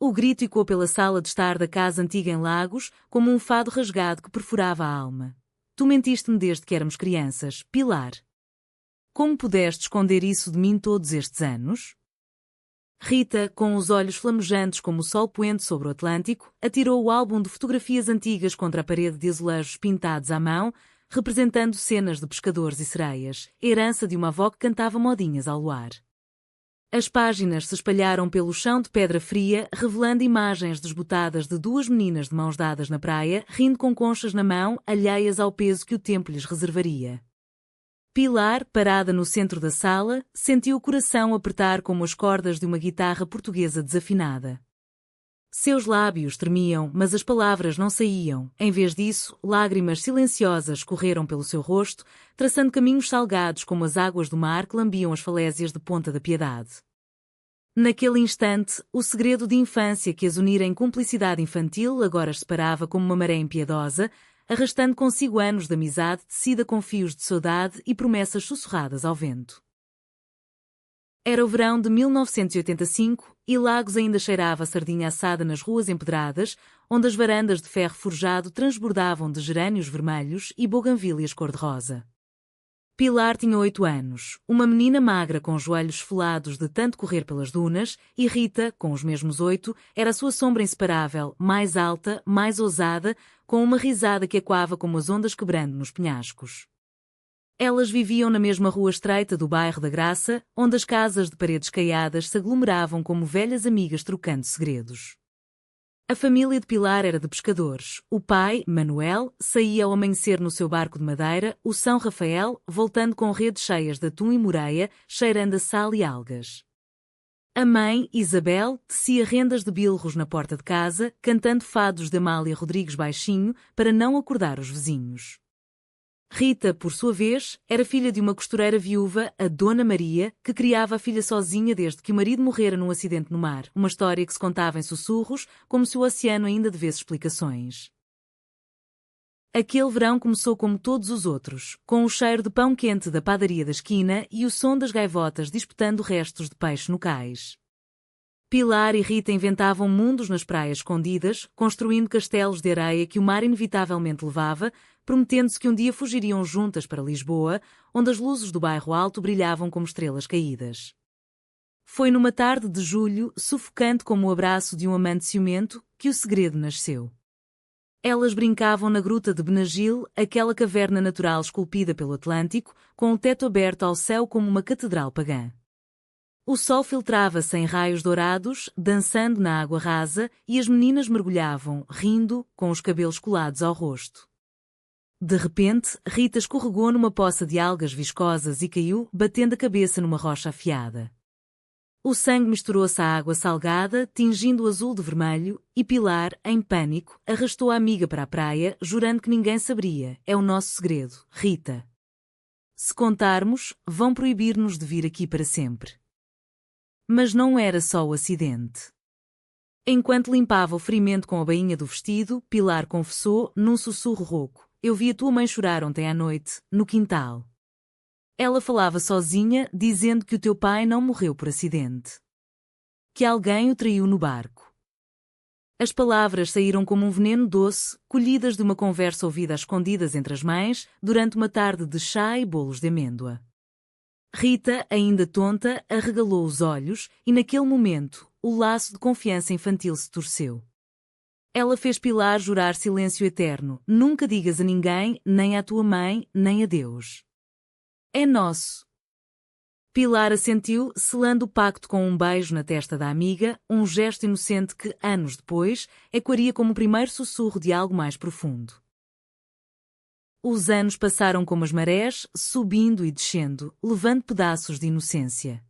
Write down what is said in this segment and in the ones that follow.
O grito ecoou pela sala de estar da casa antiga em Lagos, como um fado rasgado que perfurava a alma. Tu mentiste-me desde que éramos crianças, Pilar. Como pudeste esconder isso de mim todos estes anos? Rita, com os olhos flamejantes como o sol poente sobre o Atlântico, atirou o álbum de fotografias antigas contra a parede de azulejos pintados à mão, representando cenas de pescadores e sereias, herança de uma avó que cantava modinhas ao luar. As páginas se espalharam pelo chão de pedra fria, revelando imagens desbotadas de duas meninas de mãos dadas na praia, rindo com conchas na mão, alheias ao peso que o tempo lhes reservaria. Pilar, parada no centro da sala, sentiu o coração apertar como as cordas de uma guitarra portuguesa desafinada. Seus lábios tremiam, mas as palavras não saíam. Em vez disso, lágrimas silenciosas correram pelo seu rosto, traçando caminhos salgados como as águas do mar que lambiam as falésias de Ponta da Piedade. Naquele instante, o segredo de infância que as unira em cumplicidade infantil agora as separava como uma maré impiedosa, arrastando consigo anos de amizade tecida com fios de saudade e promessas sussurradas ao vento. Era o verão de 1985 e Lagos ainda cheirava a sardinha assada nas ruas empedradas, onde as varandas de ferro forjado transbordavam de gerânios vermelhos e bougainvillias cor-de-rosa. Pilar tinha 8 anos, uma menina magra com joelhos esfolados de tanto correr pelas dunas, e Rita, com os mesmos 8, era a sua sombra inseparável, mais alta, mais ousada, com uma risada que ecoava como as ondas quebrando nos penhascos. Elas viviam na mesma rua estreita do bairro da Graça, onde as casas de paredes caiadas se aglomeravam como velhas amigas trocando segredos. A família de Pilar era de pescadores. O pai, Manuel, saía ao amanhecer no seu barco de madeira, o São Rafael, voltando com redes cheias de atum e moreia, cheirando a sal e algas. A mãe, Isabel, tecia rendas de bilros na porta de casa, cantando fados de Amália Rodrigues baixinho, para não acordar os vizinhos. Rita, por sua vez, era filha de uma costureira viúva, a Dona Maria, que criava a filha sozinha desde que o marido morrera num acidente no mar, uma história que se contava em sussurros, como se o oceano ainda devesse explicações. Aquele verão começou como todos os outros, com o cheiro de pão quente da padaria da esquina e o som das gaivotas disputando restos de peixe no cais. Pilar e Rita inventavam mundos nas praias escondidas, construindo castelos de areia que o mar inevitavelmente levava, prometendo-se que um dia fugiriam juntas para Lisboa, onde as luzes do bairro Alto brilhavam como estrelas caídas. Foi numa tarde de julho, sufocante como o abraço de um amante ciumento, que o segredo nasceu. Elas brincavam na gruta de Benagil, aquela caverna natural esculpida pelo Atlântico, com o teto aberto ao céu como uma catedral pagã. O sol filtrava-se em raios dourados, dançando na água rasa, e as meninas mergulhavam, rindo, com os cabelos colados ao rosto. De repente, Rita escorregou numa poça de algas viscosas e caiu, batendo a cabeça numa rocha afiada. O sangue misturou-se à água salgada, tingindo o azul de vermelho, e Pilar, em pânico, arrastou a amiga para a praia, jurando que ninguém saberia. É o nosso segredo, Rita. Se contarmos, vão proibir-nos de vir aqui para sempre. Mas não era só o acidente. Enquanto limpava o ferimento com a bainha do vestido, Pilar confessou, num sussurro rouco: eu vi a tua mãe chorar ontem à noite, no quintal. Ela falava sozinha, dizendo que o teu pai não morreu por acidente. Que alguém o traiu no barco. As palavras saíram como um veneno doce, colhidas de uma conversa ouvida às escondidas entre as mães, durante uma tarde de chá e bolos de amêndoa. Rita, ainda tonta, arregalou os olhos, e naquele momento, o laço de confiança infantil se torceu. Ela fez Pilar jurar silêncio eterno: nunca digas a ninguém, nem à tua mãe, nem a Deus. É nosso. Pilar assentiu, selando o pacto com um beijo na testa da amiga, um gesto inocente que, anos depois, ecoaria como o primeiro sussurro de algo mais profundo. Os anos passaram como as marés, subindo e descendo, levando pedaços de inocência.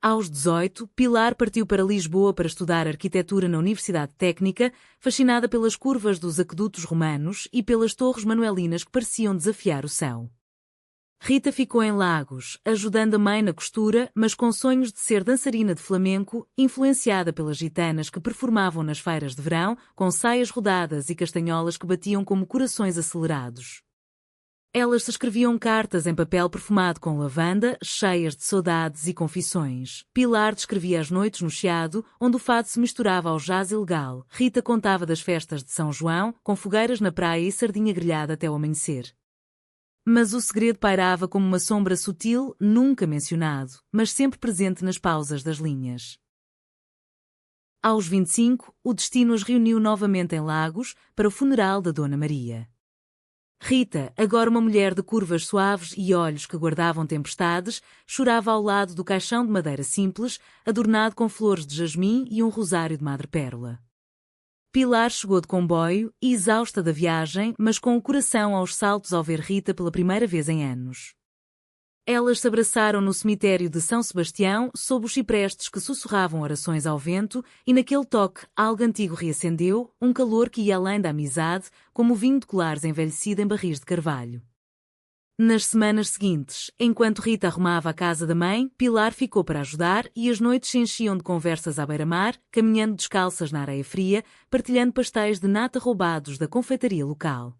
Aos 18, Pilar partiu para Lisboa para estudar arquitetura na Universidade Técnica, fascinada pelas curvas dos aquedutos romanos e pelas torres manuelinas que pareciam desafiar o céu. Rita ficou em Lagos, ajudando a mãe na costura, mas com sonhos de ser dançarina de flamenco, influenciada pelas gitanas que performavam nas feiras de verão, com saias rodadas e castanholas que batiam como corações acelerados. Elas se escreviam cartas em papel perfumado com lavanda, cheias de saudades e confissões. Pilar descrevia as noites no Chiado, onde o fado se misturava ao jazz ilegal. Rita contava das festas de São João, com fogueiras na praia e sardinha grelhada até o amanhecer. Mas o segredo pairava como uma sombra sutil, nunca mencionado, mas sempre presente nas pausas das linhas. Aos 25, o destino as reuniu novamente em Lagos, para o funeral da Dona Maria. Rita, agora uma mulher de curvas suaves e olhos que guardavam tempestades, chorava ao lado do caixão de madeira simples, adornado com flores de jasmim e um rosário de madrepérola. Pilar chegou de comboio, exausta da viagem, mas com o coração aos saltos ao ver Rita pela primeira vez em anos. Elas se abraçaram no cemitério de São Sebastião, sob os ciprestes que sussurravam orações ao vento, e naquele toque algo antigo reacendeu, um calor que ia além da amizade, como o vinho de colares envelhecido em barris de carvalho. Nas semanas seguintes, enquanto Rita arrumava a casa da mãe, Pilar ficou para ajudar e as noites se enchiam de conversas à beira-mar, caminhando descalças na areia fria, partilhando pastéis de nata roubados da confeitaria local.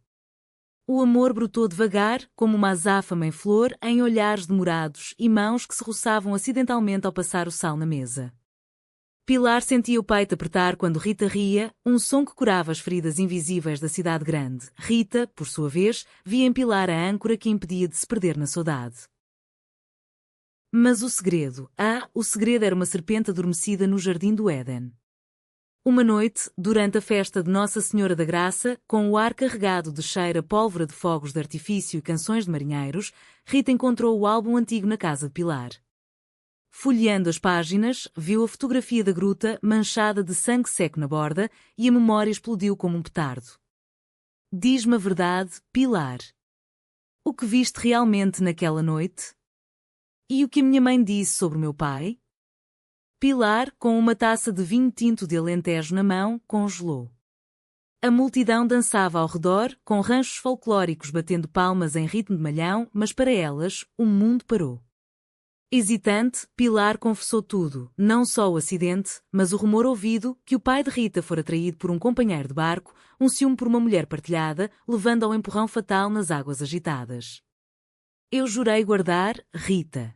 O amor brotou devagar, como uma azáfama em flor, em olhares demorados e mãos que se roçavam acidentalmente ao passar o sal na mesa. Pilar sentia o peito apertar quando Rita ria, um som que curava as feridas invisíveis da cidade grande. Rita, por sua vez, via em Pilar a âncora que impedia de se perder na saudade. Mas o segredo era uma serpente adormecida no jardim do Éden. Uma noite, durante a festa de Nossa Senhora da Graça, com o ar carregado de cheira pólvora de fogos de artifício e canções de marinheiros, Rita encontrou o álbum antigo na casa de Pilar. Folheando as páginas, viu a fotografia da gruta manchada de sangue seco na borda e a memória explodiu como um petardo. Diz-me a verdade, Pilar. O que viste realmente naquela noite? E o que a minha mãe disse sobre o meu pai? Pilar, com uma taça de vinho tinto de Alentejo na mão, congelou. A multidão dançava ao redor, com ranchos folclóricos batendo palmas em ritmo de malhão, mas para elas, o mundo parou. Hesitante, Pilar confessou tudo, não só o acidente, mas o rumor ouvido que o pai de Rita fora traído por um companheiro de barco, um ciúme por uma mulher partilhada, levando ao empurrão fatal nas águas agitadas. Eu jurei guardar, Rita,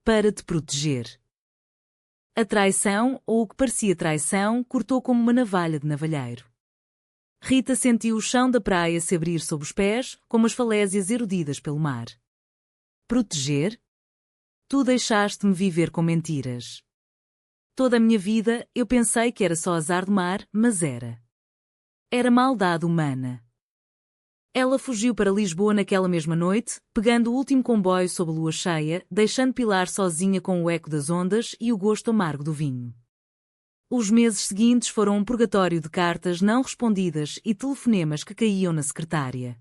para te proteger. A traição, ou o que parecia traição, cortou como uma navalha de navalheiro. Rita sentiu o chão da praia se abrir sob os pés, como as falésias erudidas pelo mar. Proteger? Tu deixaste-me viver com mentiras. Toda a minha vida eu pensei que era só azar do mar, mas era. Era maldade humana. Ela fugiu para Lisboa naquela mesma noite, pegando o último comboio sob a lua cheia, deixando Pilar sozinha com o eco das ondas e o gosto amargo do vinho. Os meses seguintes foram um purgatório de cartas não respondidas e telefonemas que caíam na secretária.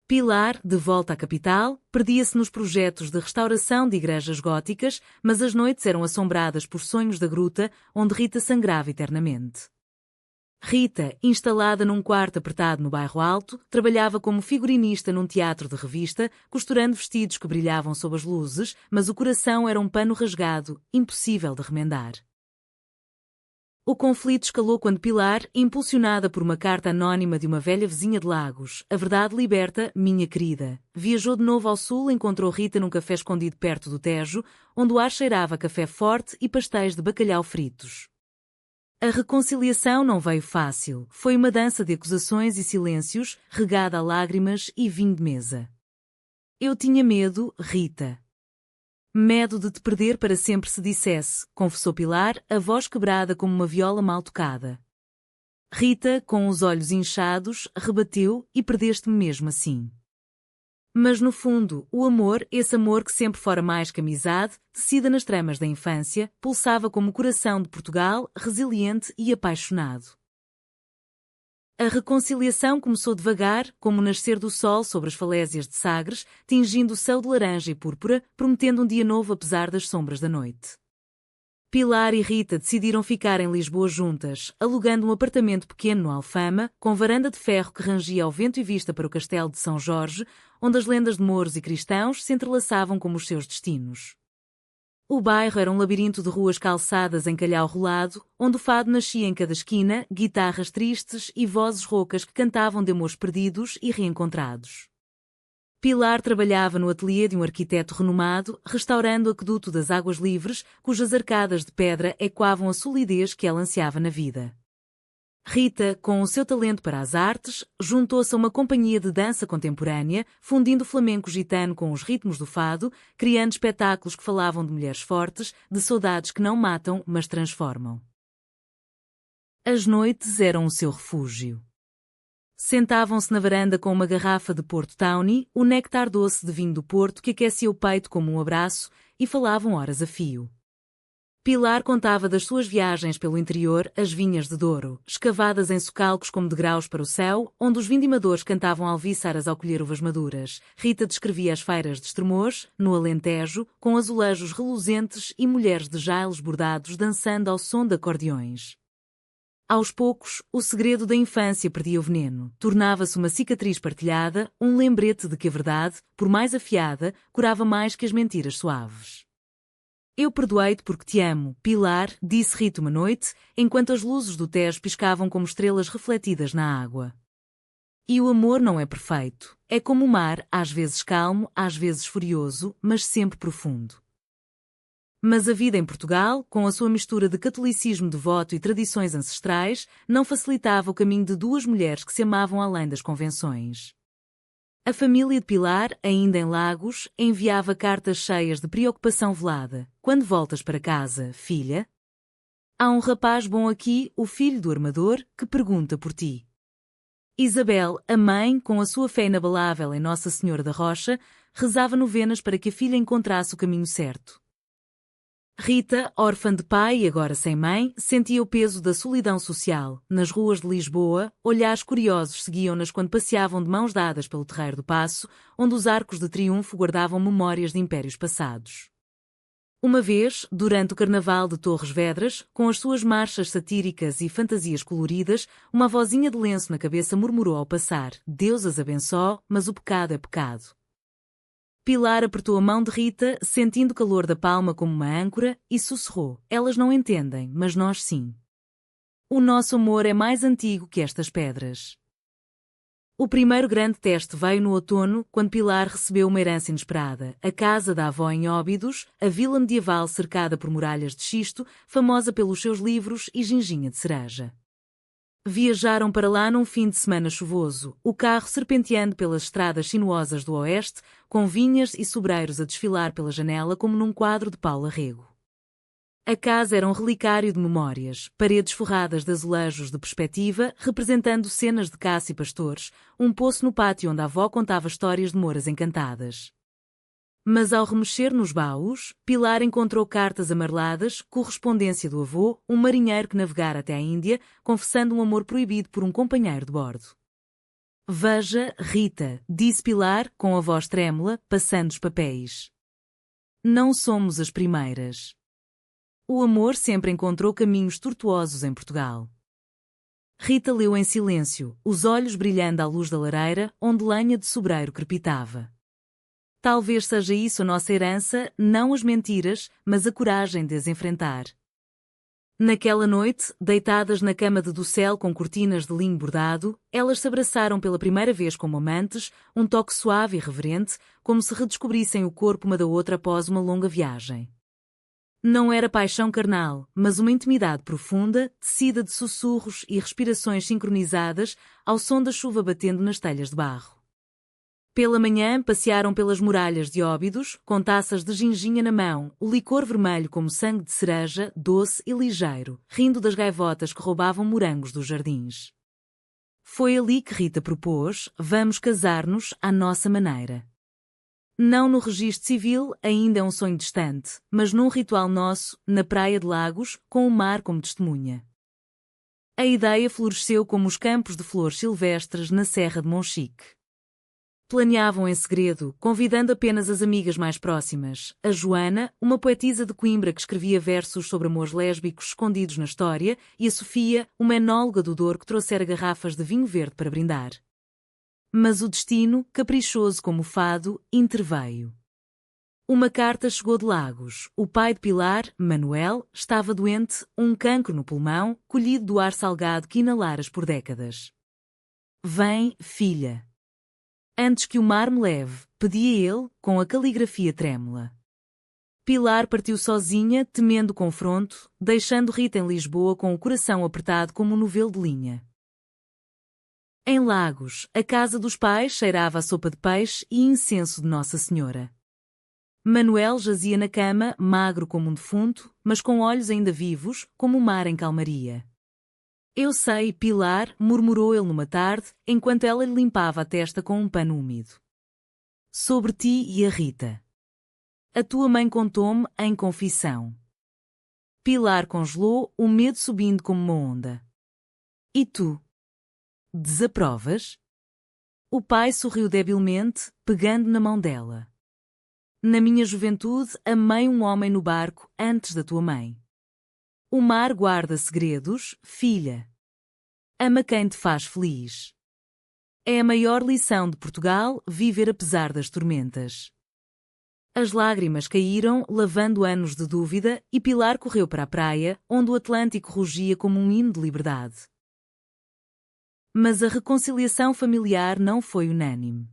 Pilar, de volta à capital, perdia-se nos projetos de restauração de igrejas góticas, mas as noites eram assombradas por sonhos da gruta, onde Rita sangrava eternamente. Rita, instalada num quarto apertado no bairro Alto, trabalhava como figurinista num teatro de revista, costurando vestidos que brilhavam sob as luzes, mas o coração era um pano rasgado, impossível de remendar. O conflito escalou quando Pilar, impulsionada por uma carta anónima de uma velha vizinha de Lagos, a verdade liberta, minha querida, viajou de novo ao sul e encontrou Rita num café escondido perto do Tejo, onde o ar cheirava a café forte e pastéis de bacalhau fritos. A reconciliação não veio fácil, foi uma dança de acusações e silêncios, regada a lágrimas e vinho de mesa. Eu tinha medo, Rita. Medo de te perder para sempre se dissesse, confessou Pilar, a voz quebrada como uma viola mal tocada. Rita, com os olhos inchados, rebateu, e perdeste-me mesmo assim. Mas no fundo, o amor, esse amor que sempre fora mais que amizade, tecida nas tramas da infância, pulsava como o coração de Portugal, resiliente e apaixonado. A reconciliação começou devagar, como o nascer do sol sobre as falésias de Sagres, tingindo o céu de laranja e púrpura, prometendo um dia novo apesar das sombras da noite. Pilar e Rita decidiram ficar em Lisboa juntas, alugando um apartamento pequeno no Alfama, com varanda de ferro que rangia ao vento e vista para o castelo de São Jorge, onde as lendas de mouros e cristãos se entrelaçavam como os seus destinos. O bairro era um labirinto de ruas calçadas em calhau rolado, onde o fado nascia em cada esquina, guitarras tristes e vozes roucas que cantavam de amores perdidos e reencontrados. Pilar trabalhava no ateliê de um arquiteto renomado, restaurando o aqueduto das águas livres, cujas arcadas de pedra ecoavam a solidez que ela ansiava na vida. Rita, com o seu talento para as artes, juntou-se a uma companhia de dança contemporânea, fundindo o flamenco gitano com os ritmos do fado, criando espetáculos que falavam de mulheres fortes, de saudades que não matam, mas transformam. As noites eram o seu refúgio. Sentavam-se na varanda com uma garrafa de Porto Tawny, o néctar doce de vinho do Porto que aquecia o peito como um abraço, e falavam horas a fio. Pilar contava das suas viagens pelo interior, as vinhas de Douro, escavadas em socalcos como degraus para o céu, onde os vindimadores cantavam alvíçaras ao colher uvas maduras. Rita descrevia as feiras de Estremoz, no Alentejo, com azulejos reluzentes e mulheres de jailos bordados dançando ao som de acordeões. Aos poucos, o segredo da infância perdia o veneno, tornava-se uma cicatriz partilhada, um lembrete de que a verdade, por mais afiada, curava mais que as mentiras suaves. Eu perdoei-te porque te amo, Pilar, disse Rita uma noite, enquanto as luzes do Tejo piscavam como estrelas refletidas na água. E o amor não é perfeito. É como o mar, às vezes calmo, às vezes furioso, mas sempre profundo. Mas a vida em Portugal, com a sua mistura de catolicismo devoto e tradições ancestrais, não facilitava o caminho de duas mulheres que se amavam além das convenções. A família de Pilar, ainda em Lagos, enviava cartas cheias de preocupação velada. Quando voltas para casa, filha? Há um rapaz bom aqui, o filho do armador, que pergunta por ti. Isabel, a mãe, com a sua fé inabalável em Nossa Senhora da Rocha, rezava novenas para que a filha encontrasse o caminho certo. Rita, órfã de pai e agora sem mãe, sentia o peso da solidão social. Nas ruas de Lisboa, olhares curiosos seguiam-nas quando passeavam de mãos dadas pelo Terreiro do Paço, onde os arcos de triunfo guardavam memórias de impérios passados. Uma vez, durante o Carnaval de Torres Vedras, com as suas marchas satíricas e fantasias coloridas, uma vozinha de lenço na cabeça murmurou ao passar: Deus as abençoe, mas o pecado é pecado. Pilar apertou a mão de Rita, sentindo o calor da palma como uma âncora, e sussurrou: Elas não entendem, mas nós sim. O nosso amor é mais antigo que estas pedras. O primeiro grande teste veio no outono, quando Pilar recebeu uma herança inesperada, a casa da avó em Óbidos, a vila medieval cercada por muralhas de xisto, famosa pelos seus livros e ginginha de cereja. Viajaram para lá num fim de semana chuvoso, o carro serpenteando pelas estradas sinuosas do oeste, com vinhas e sobreiros a desfilar pela janela como num quadro de Paula Rego. A casa era um relicário de memórias, paredes forradas de azulejos de perspectiva, representando cenas de caça e pastores, um poço no pátio onde a avó contava histórias de moras encantadas. Mas ao remexer nos baús, Pilar encontrou cartas amareladas, correspondência do avô, um marinheiro que navegara até a Índia, confessando um amor proibido por um companheiro de bordo. Veja, Rita, disse Pilar, com a voz trêmula, passando os papéis. Não somos as primeiras. O amor sempre encontrou caminhos tortuosos em Portugal. Rita leu em silêncio, os olhos brilhando à luz da lareira, onde lenha de sobreiro crepitava. Talvez seja isso a nossa herança, não as mentiras, mas a coragem de as enfrentar. Naquela noite, deitadas na cama de dossel com cortinas de linho bordado, elas se abraçaram pela primeira vez como amantes, um toque suave e reverente, como se redescobrissem o corpo uma da outra após uma longa viagem. Não era paixão carnal, mas uma intimidade profunda, tecida de sussurros e respirações sincronizadas, ao som da chuva batendo nas telhas de barro. Pela manhã passearam pelas muralhas de Óbidos, com taças de ginginha na mão, o licor vermelho como sangue de cereja, doce e ligeiro, rindo das gaivotas que roubavam morangos dos jardins. Foi ali que Rita propôs: vamos casar-nos à nossa maneira. Não no registro civil, ainda é um sonho distante, mas num ritual nosso, na praia de Lagos, com o mar como testemunha. A ideia floresceu como os campos de flores silvestres na Serra de Monchique. Planeavam em segredo, convidando apenas as amigas mais próximas, a Joana, uma poetisa de Coimbra que escrevia versos sobre amores lésbicos escondidos na história, e a Sofia, uma enóloga do Douro que trouxera garrafas de vinho verde para brindar. Mas o destino, caprichoso como o fado, interveio. Uma carta chegou de Lagos. O pai de Pilar, Manuel, estava doente, um cancro no pulmão, colhido do ar salgado que inalaras por décadas. Vem, filha. Antes que o mar me leve, pedia ele, com a caligrafia trêmula. Pilar partiu sozinha, temendo confronto, deixando Rita em Lisboa com o coração apertado como um novelo de linha. Em Lagos, a casa dos pais cheirava a sopa de peixe e incenso de Nossa Senhora. Manuel jazia na cama, magro como um defunto, mas com olhos ainda vivos, como o mar em calmaria. Eu sei, Pilar, murmurou ele numa tarde, enquanto ela lhe limpava a testa com um pano úmido. Sobre ti e a Rita. A tua mãe contou-me em confissão. Pilar congelou, o medo subindo como uma onda. E tu? Desaprovas? O pai sorriu debilmente, pegando na mão dela. Na minha juventude, amei um homem no barco antes da tua mãe. O mar guarda segredos, filha. Ama quem te faz feliz. É a maior lição de Portugal, viver apesar das tormentas. As lágrimas caíram, lavando anos de dúvida, e Pilar correu para a praia, onde o Atlântico rugia como um hino de liberdade. Mas a reconciliação familiar não foi unânime.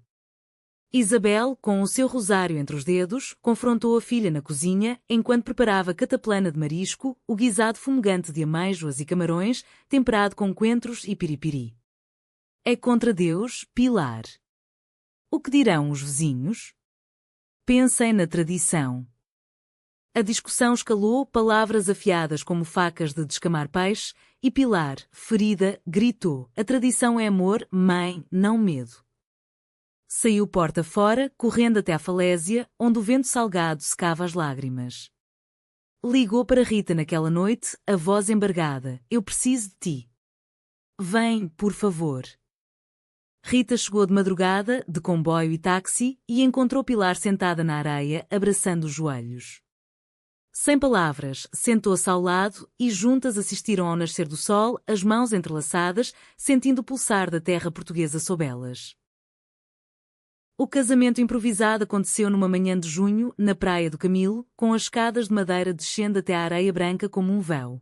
Isabel, com o seu rosário entre os dedos, confrontou a filha na cozinha, enquanto preparava cataplana de marisco, o guisado fumegante de amêijoas e camarões, temperado com coentros e piripiri. É contra Deus, Pilar. O que dirão os vizinhos? Pensem na tradição. A discussão escalou, palavras afiadas como facas de descamar peixe, e Pilar, ferida, gritou: a tradição é amor, mãe, não medo. Saiu porta fora, correndo até à falésia, onde o vento salgado secava as lágrimas. Ligou para Rita naquela noite, a voz embargada: eu preciso de ti. Vem, por favor. Rita chegou de madrugada, de comboio e táxi, e encontrou Pilar sentada na areia, abraçando os joelhos. Sem palavras, sentou-se ao lado e juntas assistiram ao nascer do sol, as mãos entrelaçadas, sentindo o pulsar da terra portuguesa sob elas. O casamento improvisado aconteceu numa manhã de junho, na Praia do Camilo, com as escadas de madeira descendo até à areia branca como um véu.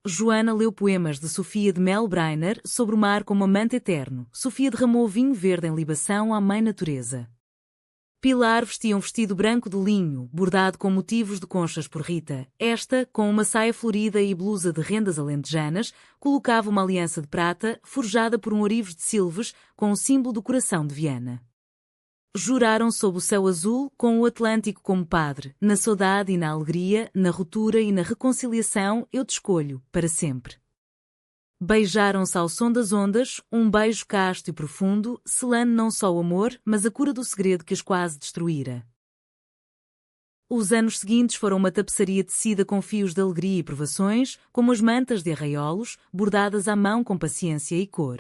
Joana leu poemas de Sofia de Melbrenner sobre o mar como amante eterno. Sofia derramou vinho verde em libação à mãe natureza. Pilar vestia um vestido branco de linho, bordado com motivos de conchas por Rita. Esta, com uma saia florida e blusa de rendas alentejanas, colocava uma aliança de prata, forjada por um ourives de silves, com o símbolo do coração de Viana. Juraram sob o céu azul, com o Atlântico como padre, na saudade e na alegria, na ruptura e na reconciliação, eu te escolho, para sempre. Beijaram-se ao som das ondas, um beijo casto e profundo, selando não só o amor, mas a cura do segredo que os quase destruíra. Os anos seguintes foram uma tapeçaria tecida com fios de alegria e provações, como as mantas de arraiolos, bordadas à mão com paciência e cor.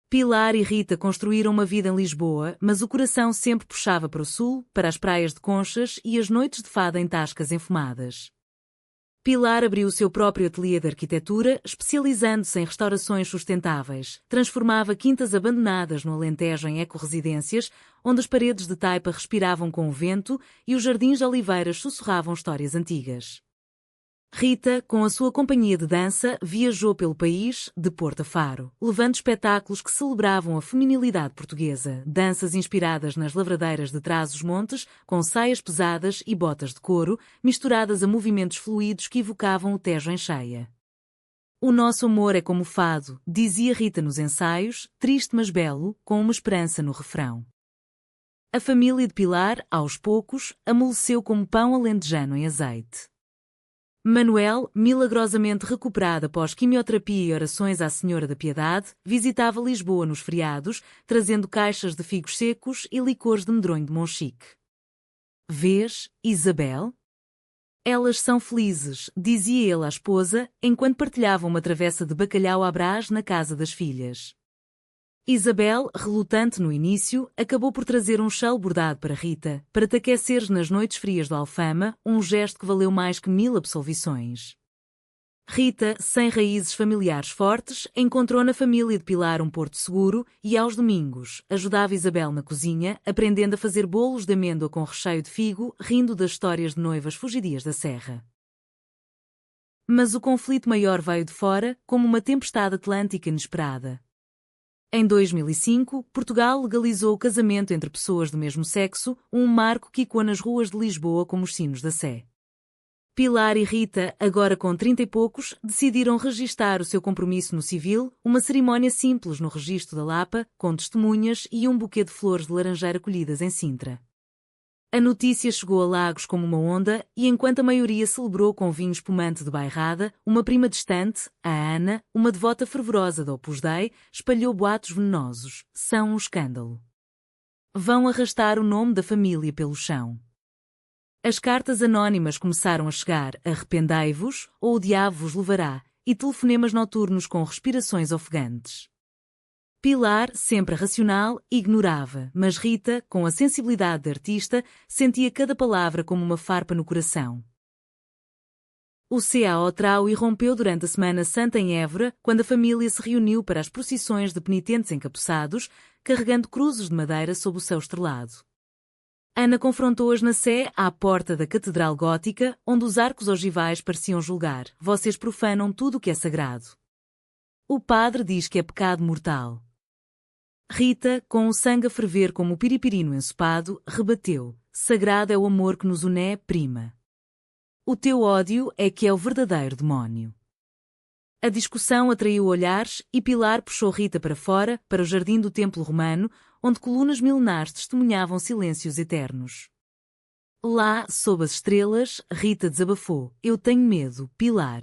Pilar e Rita construíram uma vida em Lisboa, mas o coração sempre puxava para o sul, para as praias de Conchas e as noites de fada em tascas enfumadas. Pilar abriu o seu próprio ateliê de arquitetura, especializando-se em restaurações sustentáveis. Transformava quintas abandonadas no Alentejo em ecorresidências, onde as paredes de taipa respiravam com o vento e os jardins de oliveiras sussurravam histórias antigas. Rita, com a sua companhia de dança, viajou pelo país, de Porto a Faro, levando espetáculos que celebravam a feminilidade portuguesa, danças inspiradas nas lavradeiras de Trás-os-Montes, com saias pesadas e botas de couro, misturadas a movimentos fluidos que evocavam o Tejo em cheia. O nosso amor é como o fado, dizia Rita nos ensaios, triste mas belo, com uma esperança no refrão. A família de Pilar, aos poucos, amoleceu como pão alentejano em azeite. Manuel, milagrosamente recuperado após quimioterapia e orações à Senhora da Piedade, visitava Lisboa nos feriados, trazendo caixas de figos secos e licores de medronho de Monchique. Vês, Isabel? Elas são felizes, dizia ele à esposa, enquanto partilhavam uma travessa de bacalhau à Brás na casa das filhas. Isabel, relutante no início, acabou por trazer um chale bordado para Rita, para te aqueceres nas noites frias do Alfama, um gesto que valeu mais que 1000 absolvições. Rita, sem raízes familiares fortes, encontrou na família de Pilar um porto seguro e, aos domingos, ajudava Isabel na cozinha, aprendendo a fazer bolos de amêndoa com recheio de figo, rindo das histórias de noivas fugidias da serra. Mas o conflito maior veio de fora, como uma tempestade atlântica inesperada. Em 2005, Portugal legalizou o casamento entre pessoas do mesmo sexo, um marco que ecoa nas ruas de Lisboa como os sinos da Sé. Pilar e Rita, agora com 30 e poucos, decidiram registar o seu compromisso no civil, uma cerimónia simples no registro da Lapa, com testemunhas e um buquê de flores de laranjeira colhidas em Sintra. A notícia chegou a Lagos como uma onda e enquanto a maioria celebrou com vinho espumante de bairrada, uma prima distante, a Ana, uma devota fervorosa do Opus Dei, espalhou boatos venenosos. São um escândalo. Vão arrastar o nome da família pelo chão. As cartas anónimas começaram a chegar, arrependei-vos, ou o diabo vos levará, e telefonemas noturnos com respirações ofegantes. Pilar, sempre racional, ignorava, mas Rita, com a sensibilidade de artista, sentia cada palavra como uma farpa no coração. O CAO Trau irrompeu durante a Semana Santa em Évora, quando a família se reuniu para as procissões de penitentes encapuçados, carregando cruzes de madeira sob o céu estrelado. Ana confrontou-as na Sé, à porta da Catedral Gótica, onde os arcos ogivais pareciam julgar: vocês profanam tudo o que é sagrado. O padre diz que é pecado mortal. Rita, com o sangue a ferver como o piripiri no ensopado, rebateu: sagrado é o amor que nos une, prima. O teu ódio é que é o verdadeiro demónio. A discussão atraiu olhares e Pilar puxou Rita para fora, para o jardim do templo romano, onde colunas milenares testemunhavam silêncios eternos. Lá, sob as estrelas, Rita desabafou: eu tenho medo, Pilar.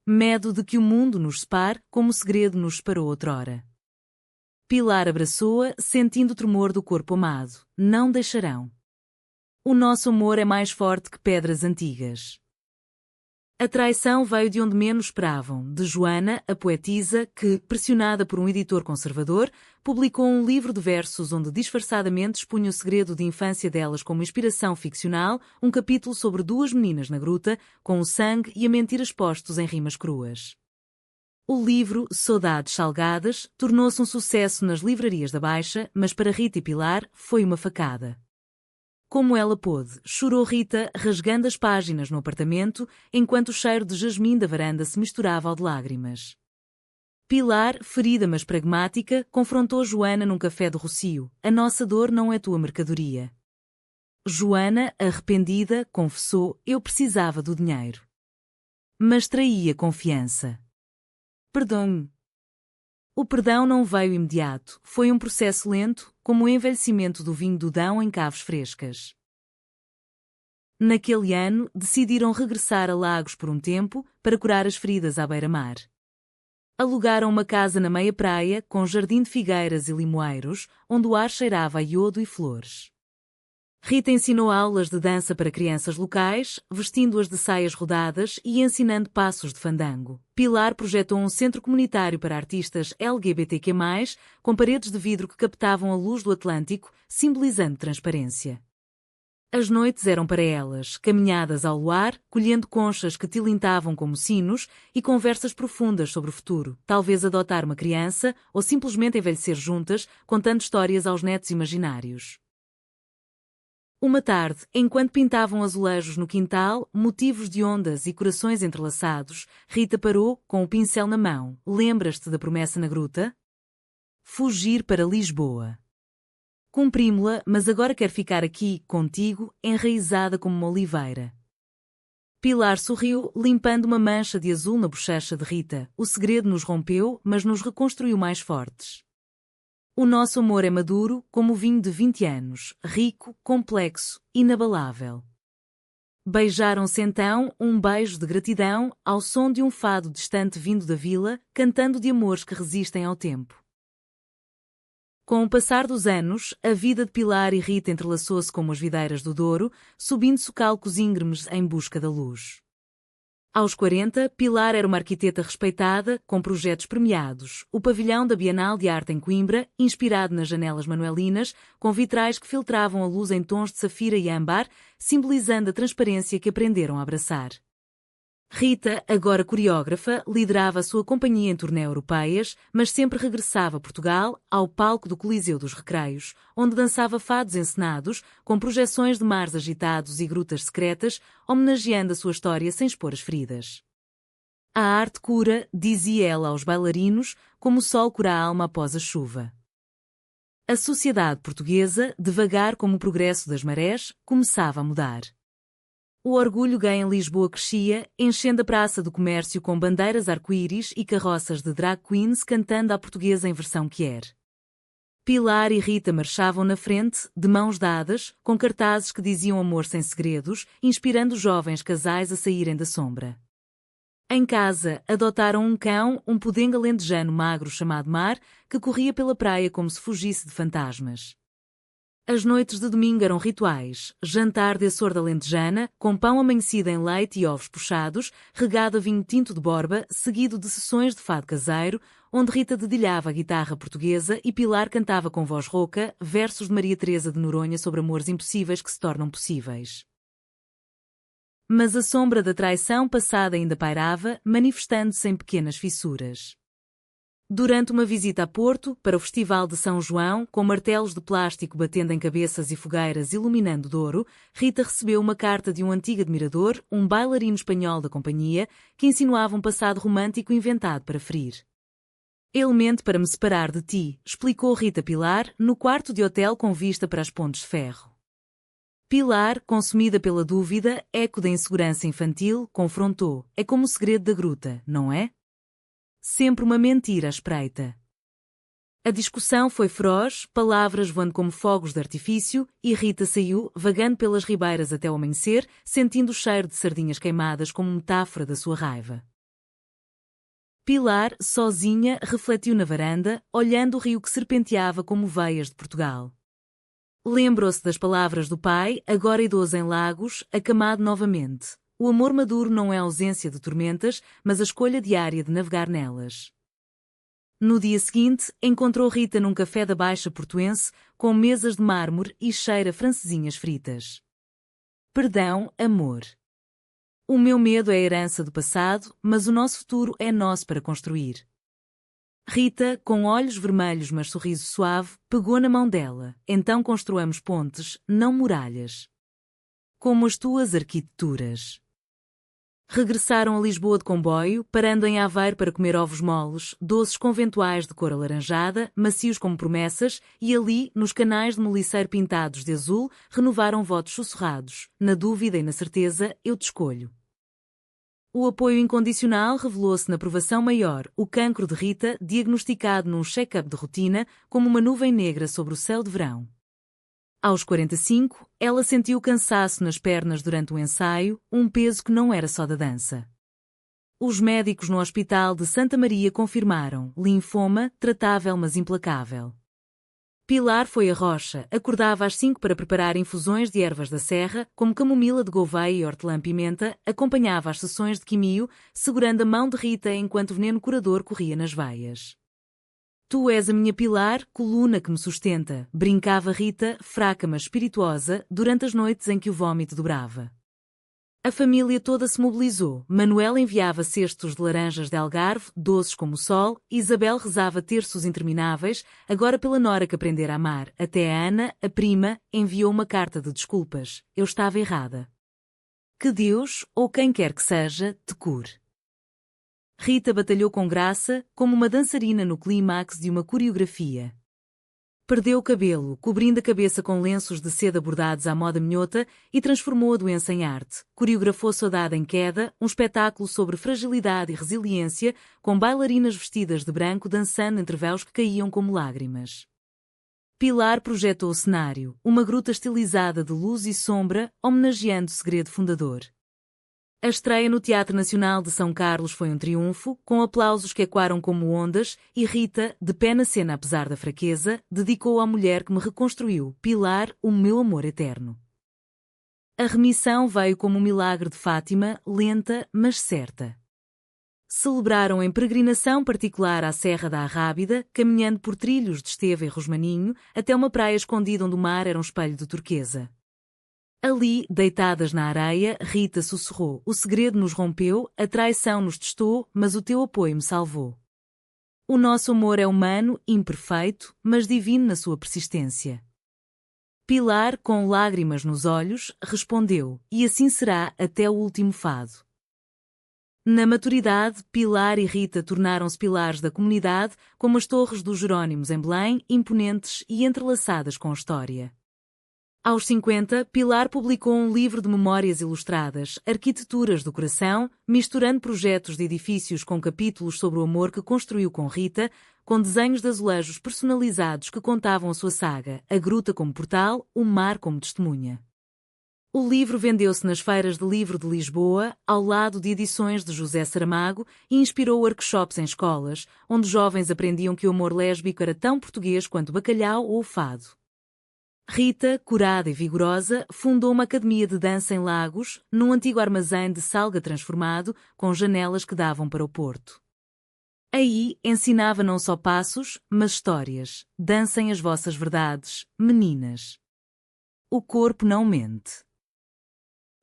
Medo de que o mundo nos separe, como o segredo nos separou outrora. Pilar abraçou-a, sentindo o tremor do corpo amado. Não deixarão. O nosso amor é mais forte que pedras antigas. A traição veio de onde menos esperavam, de Joana, a poetisa, que, pressionada por um editor conservador, publicou um livro de versos onde disfarçadamente expunha o segredo de infância delas como inspiração ficcional, um capítulo sobre duas meninas na gruta, com o sangue e a mentira expostos em rimas cruas. O livro, Saudades Salgadas, tornou-se um sucesso nas livrarias da Baixa, mas para Rita e Pilar foi uma facada. Como ela pôde, chorou Rita, rasgando as páginas no apartamento, enquanto o cheiro de jasmim da varanda se misturava ao de lágrimas. Pilar, ferida mas pragmática, confrontou Joana num café do Rocio: a nossa dor não é tua mercadoria. Joana, arrependida, confessou: eu precisava do dinheiro. Mas traía confiança. Perdoe-me. O perdão não veio imediato, foi um processo lento, como o envelhecimento do vinho do Dão em caves frescas. Naquele ano, decidiram regressar a Lagos por um tempo, para curar as feridas à beira-mar. Alugaram uma casa na meia-praia, com jardim de figueiras e limoeiros, onde o ar cheirava a iodo e flores. Rita ensinou aulas de dança para crianças locais, vestindo-as de saias rodadas e ensinando passos de fandango. Pilar projetou um centro comunitário para artistas LGBTQ+, com paredes de vidro que captavam a luz do Atlântico, simbolizando transparência. As noites eram para elas, caminhadas ao luar, colhendo conchas que tilintavam como sinos e conversas profundas sobre o futuro, talvez adotar uma criança ou simplesmente envelhecer juntas, contando histórias aos netos imaginários. Uma tarde, enquanto pintavam azulejos no quintal, motivos de ondas e corações entrelaçados, Rita parou, com o pincel na mão. Lembras-te da promessa na gruta? Fugir para Lisboa. Cumprimos-la, mas agora quero ficar aqui, contigo, enraizada como uma oliveira. Pilar sorriu, limpando uma mancha de azul na bochecha de Rita. O segredo nos rompeu, mas nos reconstruiu mais fortes. O nosso amor é maduro, como o vinho de 20 anos, rico, complexo, inabalável. Beijaram-se então, um beijo de gratidão, ao som de um fado distante vindo da vila, cantando de amores que resistem ao tempo. Com o passar dos anos, a vida de Pilar e Rita entrelaçou-se como as videiras do Douro, subindo socalcos íngremes em busca da luz. Aos 40, Pilar era uma arquiteta respeitada, com projetos premiados. O pavilhão da Bienal de Arte em Coimbra, inspirado nas janelas manuelinas, com vitrais que filtravam a luz em tons de safira e âmbar, simbolizando a transparência que aprenderam a abraçar. Rita, agora coreógrafa, liderava a sua companhia em turnê europeias, mas sempre regressava a Portugal, ao palco do Coliseu dos Recreios, onde dançava fados encenados, com projeções de mares agitados e grutas secretas, homenageando a sua história sem expor as feridas. A arte cura, dizia ela aos bailarinos, como o sol cura a alma após a chuva. A sociedade portuguesa, devagar como o progresso das marés, começava a mudar. O orgulho gay em Lisboa crescia, enchendo a Praça do Comércio com bandeiras arco-íris e carroças de drag queens cantando à portuguesa em versão queer. Pilar e Rita marchavam na frente, de mãos dadas, com cartazes que diziam amor sem segredos, inspirando jovens casais a saírem da sombra. Em casa, adotaram um cão, um pudengue alentejano magro chamado Mar, que corria pela praia como se fugisse de fantasmas. As noites de domingo eram rituais, jantar de açorda alentejana, com pão amanhecido em leite e ovos puxados, regado a vinho tinto de Borba, seguido de sessões de fado caseiro, onde Rita dedilhava a guitarra portuguesa e Pilar cantava com voz rouca versos de Maria Teresa de Noronha sobre amores impossíveis que se tornam possíveis. Mas a sombra da traição passada ainda pairava, manifestando-se em pequenas fissuras. Durante uma visita a Porto, para o Festival de São João, com martelos de plástico batendo em cabeças e fogueiras iluminando de ouro, Rita recebeu uma carta de um antigo admirador, um bailarino espanhol da companhia, que insinuava um passado romântico inventado para ferir. Ele mente para me separar de ti, explicou Rita Pilar, no quarto de hotel com vista para as pontes de ferro. Pilar, consumida pela dúvida, eco da insegurança infantil, confrontou. É como o segredo da gruta, não é? Sempre uma mentira à espreita. A discussão foi feroz, palavras voando como fogos de artifício, e Rita saiu, vagando pelas ribeiras até o amanhecer, sentindo o cheiro de sardinhas queimadas como metáfora da sua raiva. Pilar, sozinha, refletiu na varanda, olhando o rio que serpenteava como veias de Portugal. Lembrou-se das palavras do pai, agora idoso em Lagos, acamado novamente. O amor maduro não é a ausência de tormentas, mas a escolha diária de navegar nelas. No dia seguinte, encontrou Rita num café da Baixa Portuense, com mesas de mármore e cheira a francesinhas fritas. Perdão, amor. O meu medo é a herança do passado, mas o nosso futuro é nosso para construir. Rita, com olhos vermelhos mas sorriso suave, pegou na mão dela. Então construamos pontes, não muralhas. Como as tuas arquiteturas. Regressaram a Lisboa de comboio, parando em Aveiro para comer ovos moles, doces conventuais de cor alaranjada, macios como promessas, e ali, nos canais de moliceiro pintados de azul, renovaram votos sussurrados. Na dúvida e na certeza, eu te escolho. O apoio incondicional revelou-se na provação maior, o cancro de Rita, diagnosticado num check-up de rotina, como uma nuvem negra sobre o céu de verão. Aos 45, ela sentiu cansaço nas pernas durante o ensaio, um peso que não era só da dança. Os médicos no Hospital de Santa Maria confirmaram: linfoma, tratável mas implacável. Pilar foi à rocha, acordava às 5 para preparar infusões de ervas da serra, como camomila de Gouveia e hortelã-pimenta, acompanhava as sessões de quimio, segurando a mão de Rita enquanto o veneno curador corria nas veias. Tu és a minha pilar, coluna que me sustenta, brincava Rita, fraca mas espirituosa, durante as noites em que o vômito dobrava. A família toda se mobilizou. Manuel enviava cestos de laranjas de Algarve, doces como o sol, Isabel rezava terços intermináveis, agora pela nora que aprendera a amar. Até a Ana, a prima, enviou uma carta de desculpas. Eu estava errada. Que Deus, ou quem quer que seja, te cure. Rita batalhou com graça, como uma dançarina no clímax de uma coreografia. Perdeu o cabelo, cobrindo a cabeça com lenços de seda bordados à moda minhota, e transformou a doença em arte. Coreografou Saudade em Queda, um espetáculo sobre fragilidade e resiliência, com bailarinas vestidas de branco dançando entre véus que caíam como lágrimas. Pilar projetou o cenário, uma gruta estilizada de luz e sombra, homenageando o segredo fundador. A estreia no Teatro Nacional de São Carlos foi um triunfo, com aplausos que ecoaram como ondas, e Rita, de pé na cena apesar da fraqueza, dedicou à mulher que me reconstruiu, Pilar, o meu amor eterno. A remissão veio como um milagre de Fátima, lenta, mas certa. Celebraram em peregrinação particular à Serra da Arrábida, caminhando por trilhos de Esteva e Rosmaninho, até uma praia escondida onde o mar era um espelho de turquesa. Ali, deitadas na areia, Rita sussurrou: o segredo nos rompeu, a traição nos testou, mas o teu apoio me salvou. O nosso amor é humano, imperfeito, mas divino na sua persistência. Pilar, com lágrimas nos olhos, respondeu: e assim será até o último fado. Na maturidade, Pilar e Rita tornaram-se pilares da comunidade, como as torres dos Jerónimos em Belém, imponentes e entrelaçadas com a história. Aos 50, Pilar publicou um livro de memórias ilustradas, Arquiteturas do Coração, misturando projetos de edifícios com capítulos sobre o amor que construiu com Rita, com desenhos de azulejos personalizados que contavam a sua saga, a gruta como portal, o mar como testemunha. O livro vendeu-se nas feiras de livro de Lisboa, ao lado de edições de José Saramago, e inspirou workshops em escolas, onde jovens aprendiam que o amor lésbico era tão português quanto o bacalhau ou o fado. Rita, curada e vigorosa, fundou uma academia de dança em Lagos, num antigo armazém de salga transformado, com janelas que davam para o porto. Aí ensinava não só passos, mas histórias. Dancem as vossas verdades, meninas. O corpo não mente.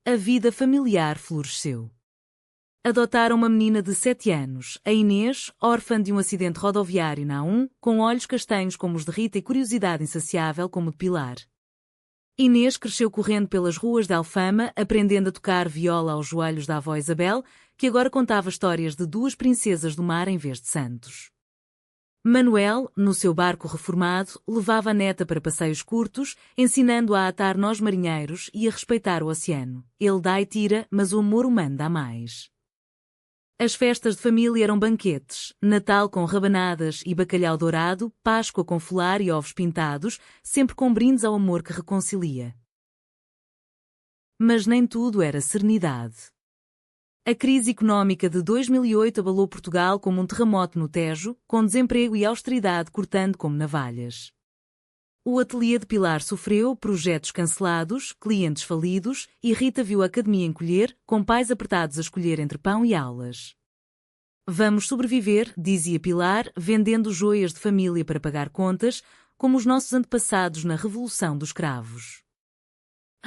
A vida familiar floresceu. Adotaram uma menina de 7 anos, a Inês, órfã de um acidente rodoviário na A1, com olhos castanhos como os de Rita e curiosidade insaciável como de Pilar. Inês cresceu correndo pelas ruas de Alfama, aprendendo a tocar viola aos joelhos da avó Isabel, que agora contava histórias de 2 princesas do mar em vez de santos. Manuel, no seu barco reformado, levava a neta para passeios curtos, ensinando-a a atar nós marinheiros e a respeitar o oceano. Ele dá e tira, mas o amor humano dá mais. As festas de família eram banquetes, Natal com rabanadas e bacalhau dourado, Páscoa com folar e ovos pintados, sempre com brindes ao amor que reconcilia. Mas nem tudo era serenidade. A crise económica de 2008 abalou Portugal como um terremoto no Tejo, com desemprego e austeridade cortando como navalhas. O ateliê de Pilar sofreu, projetos cancelados, clientes falidos, e Rita viu a academia encolher, com pais apertados a escolher entre pão e aulas. Vamos sobreviver, dizia Pilar, vendendo joias de família para pagar contas, como os nossos antepassados na Revolução dos Cravos.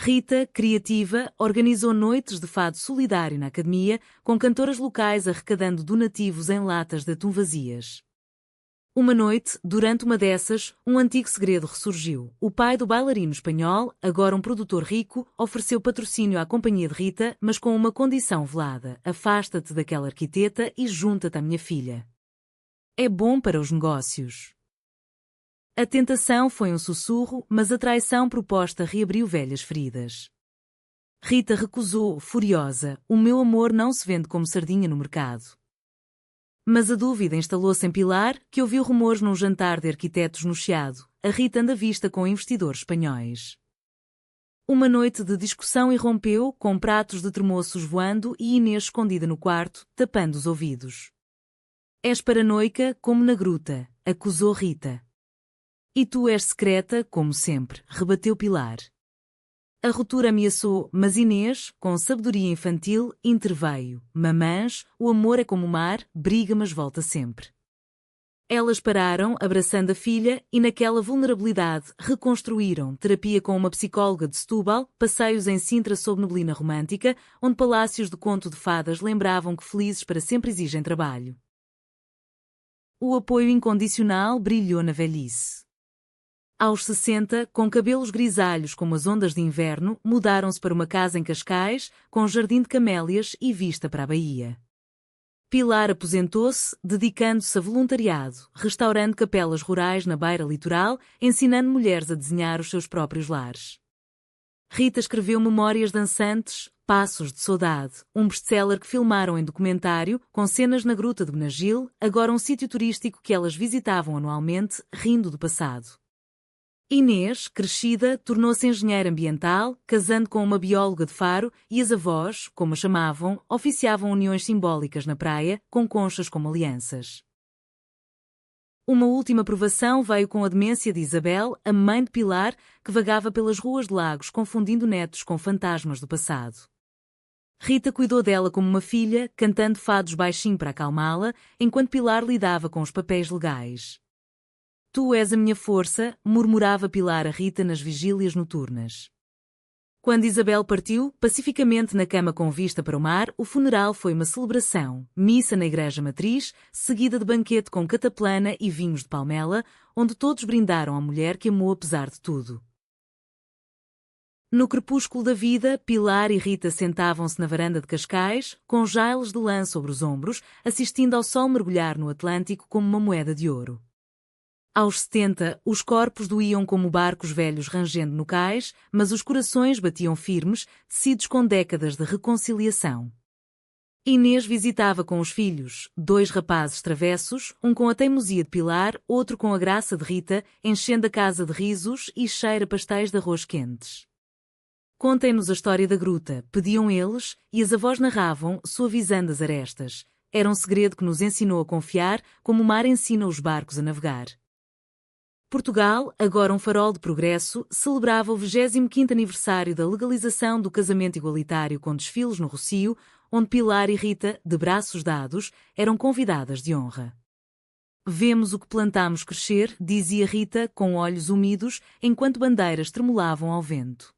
Rita, criativa, organizou noites de fado solidário na academia, com cantoras locais arrecadando donativos em latas de atum vazias. Uma noite, durante uma dessas, um antigo segredo ressurgiu. O pai do bailarino espanhol, agora um produtor rico, ofereceu patrocínio à companhia de Rita, mas com uma condição velada: afasta-te daquela arquiteta e junta-te à minha filha. É bom para os negócios. A tentação foi um sussurro, mas a traição proposta reabriu velhas feridas. Rita recusou, furiosa: o meu amor não se vende como sardinha no mercado. Mas a dúvida instalou-se em Pilar, que ouviu rumores num jantar de arquitetos no Chiado. A Rita anda vista com investidores espanhóis. Uma noite de discussão irrompeu, com pratos de termoços voando e Inês escondida no quarto, tapando os ouvidos. És paranoica, como na gruta, acusou Rita. E tu és secreta, como sempre, rebateu Pilar. A ruptura ameaçou, mas Inês, com sabedoria infantil, interveio. Mamãs, o amor é como o mar, briga mas volta sempre. Elas pararam, abraçando a filha, e naquela vulnerabilidade reconstruíram terapia com uma psicóloga de Setúbal, passeios em Sintra sob neblina romântica, onde palácios de conto de fadas lembravam que felizes para sempre exigem trabalho. O apoio incondicional brilhou na velhice. Aos 60, com cabelos grisalhos como as ondas de inverno, mudaram-se para uma casa em Cascais, com jardim de camélias e vista para a Baía. Pilar aposentou-se, dedicando-se a voluntariado, restaurando capelas rurais na beira litoral, ensinando mulheres a desenhar os seus próprios lares. Rita escreveu Memórias Dançantes, Passos de Saudade, um best-seller que filmaram em documentário, com cenas na Gruta de Benagil, agora um sítio turístico que elas visitavam anualmente, rindo do passado. Inês, crescida, tornou-se engenheira ambiental, casando com uma bióloga de Faro, e as avós, como a chamavam, oficiavam uniões simbólicas na praia, com conchas como alianças. Uma última provação veio com a demência de Isabel, a mãe de Pilar, que vagava pelas ruas de Lagos confundindo netos com fantasmas do passado. Rita cuidou dela como uma filha, cantando fados baixinho para acalmá-la, enquanto Pilar lidava com os papéis legais. Tu és a minha força, murmurava Pilar a Rita nas vigílias noturnas. Quando Isabel partiu, pacificamente na cama com vista para o mar, o funeral foi uma celebração, missa na igreja matriz, seguida de banquete com cataplana e vinhos de palmela, onde todos brindaram à mulher que amou apesar de tudo. No crepúsculo da vida, Pilar e Rita sentavam-se na varanda de Cascais, com jailes de lã sobre os ombros, assistindo ao sol mergulhar no Atlântico como uma moeda de ouro. Aos 70, os corpos doíam como barcos velhos rangendo no cais, mas os corações batiam firmes, tecidos com décadas de reconciliação. Inês visitava com os filhos, 2 rapazes travessos, um com a teimosia de Pilar, outro com a graça de Rita, enchendo a casa de risos e cheira pastéis de arroz quentes. Contem-nos a história da gruta, pediam eles, e as avós narravam, suavizando as arestas. Era um segredo que nos ensinou a confiar, como o mar ensina os barcos a navegar. Portugal, agora um farol de progresso, celebrava o 25º aniversário da legalização do casamento igualitário com desfiles no Rossio, onde Pilar e Rita, de braços dados, eram convidadas de honra. Vemos o que plantamos crescer, dizia Rita, com olhos úmidos, enquanto bandeiras tremulavam ao vento.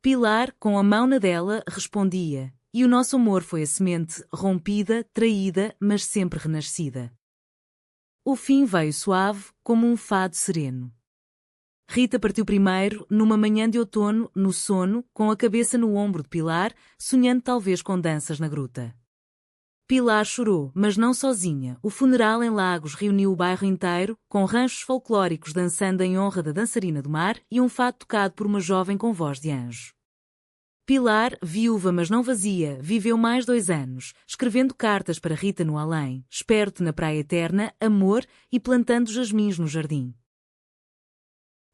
Pilar, com a mão na dela, respondia, e o nosso amor foi a semente, rompida, traída, mas sempre renascida. O fim veio suave, como um fado sereno. Rita partiu primeiro, numa manhã de outono, no sono, com a cabeça no ombro de Pilar, sonhando talvez com danças na gruta. Pilar chorou, mas não sozinha. O funeral em Lagos reuniu o bairro inteiro, com ranchos folclóricos dançando em honra da dançarina do mar e um fado tocado por uma jovem com voz de anjo. Pilar, viúva mas não vazia, viveu mais 2 anos, escrevendo cartas para Rita no além, espero-te na praia eterna, amor, e plantando jasmins no jardim.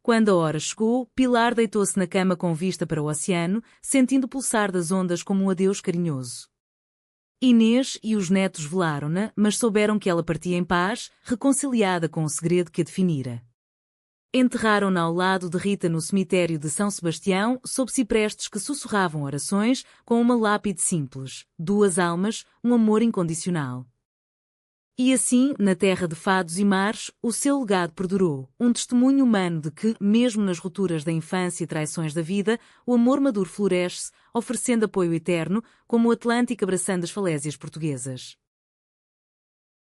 Quando a hora chegou, Pilar deitou-se na cama com vista para o oceano, sentindo o pulsar das ondas como um adeus carinhoso. Inês e os netos velaram-na, mas souberam que ela partia em paz, reconciliada com o segredo que a definira. Enterraram-na ao lado de Rita no cemitério de São Sebastião, sob ciprestes que sussurravam orações, com uma lápide simples, 2 almas, um amor incondicional. E assim, na terra de fados e mares, o seu legado perdurou, um testemunho humano de que, mesmo nas rupturas da infância e traições da vida, o amor maduro floresce, oferecendo apoio eterno, como o Atlântico abraçando as falésias portuguesas.